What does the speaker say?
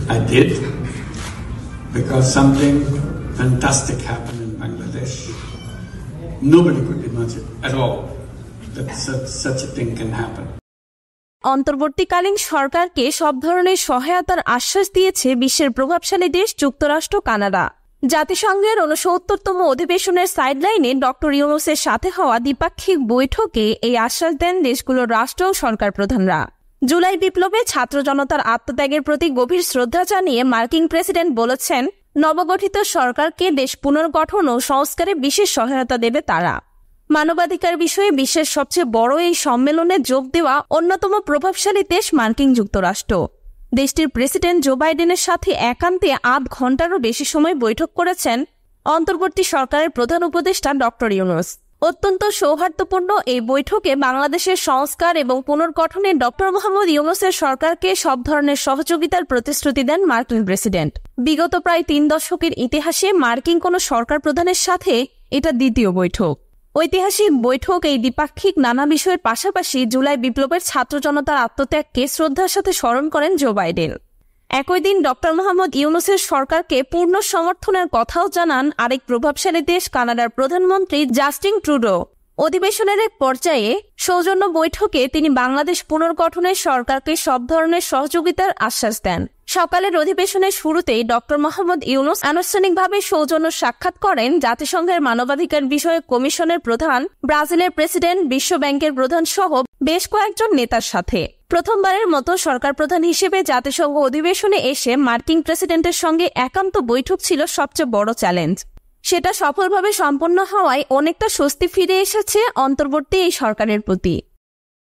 I did, because something fantastic happened in Bangladesh. Nobody could imagine at all that such a thing can happen. অন্তর্বর্তীকালীন সরকারকে সব ধরনের সহায়তার আশ্বাস দিয়েছে বিশ্বের প্রভাবশালী দেশ যুক্তরাষ্ট্র, কানাডা। জাতিসংঘের ৬৯তম অধিবেশনের সাইডলাইনে ডক্টর ইউনূসের সাথে হওয়া দ্বিপাক্ষিক বৈঠকে এই আশ্বাস দেন দেশগুলোর রাষ্ট্র ও সরকার প্রধানরা। জুলাই বিপ্লবে ছাত্র জনতার আত্মত্যাগের প্রতি গভীর শ্রদ্ধা জানিয়ে মার্কিন প্রেসিডেন্ট বলেছেন, নবগঠিত সরকারকে দেশ পুনর্গঠন ও সংস্কারে বিশেষ সহায়তা দেবে তারা। মানবাধিকার বিষয়ে বিশ্বের সবচেয়ে বড় এই সম্মেলনে যোগ দেওয়া অন্যতম প্রভাবশালী দেশ মার্কিন যুক্তরাষ্ট্র। দেশটির প্রেসিডেন্ট জো বাইডেনের সাথে একান্তে ৮ ঘণ্টারও বেশি সময় বৈঠক করেছেন অন্তর্বর্তী সরকারের প্রধান উপদেষ্টা ডক্টর ইউনূস। অত্যন্ত সৌহার্দ্যপূর্ণ এই বৈঠকে বাংলাদেশের সংস্কার এবং পুনর্গঠনে ডক্টর মোহাম্মদ ইউনূসের সরকারকে সব ধরনের সহযোগিতার প্রতিশ্রুতি দেন মার্কিন প্রেসিডেন্ট। বিগত প্রায় ৩ দশকের ইতিহাসে মার্কিন কোনো সরকার প্রধানের সাথে এটা দ্বিতীয় বৈঠক। ঐতিহাসিক বৈঠক এই দ্বিপাক্ষিক নানা বিষয়ের পাশাপাশি জুলাই বিপ্লবের ছাত্র জনতার আত্মত্যাগকে শ্রদ্ধার সাথে স্মরণ করেন জো বাইডেন। একই দিন ডক্টর মোহাম্মদ ইউনূসের সরকারকে পূর্ণ সমর্থনের কথাও জানান আরেক প্রভাবশালী দেশ কানাডার প্রধানমন্ত্রী জাস্টিন ট্রুডো। অধিবেশনের এক পর্যায়ে সৌজন্য বৈঠকে তিনি বাংলাদেশ পুনর্গঠনে সরকারকে সব ধরনের সহযোগিতার আশ্বাস দেন। সকালের অধিবেশনের শুরুতেই ডক্টর মোহাম্মদ ইউনূস আনুষ্ঠানিকভাবে সৌজন্য সাক্ষাৎ করেন জাতিসংঘের মানবাধিকার বিষয়ক কমিশনের প্রধান, ব্রাজিলের প্রেসিডেন্ট, বিশ্ব ব্যাংকের প্রধান সহ বেশ কয়েকজন নেতার সাথে। প্রথমবারের মতো সরকার প্রধান হিসেবে জাতিসংঘ অধিবেশনে এসে মার্কিন প্রেসিডেন্টের সঙ্গে একান্ত বৈঠক ছিল সবচেয়ে বড় চ্যালেঞ্জ। সেটা সফলভাবে সম্পন্ন হওয়ায় অনেকটা স্বস্তি ফিরে এসেছে অন্তর্বর্তী এই সরকারের প্রতি।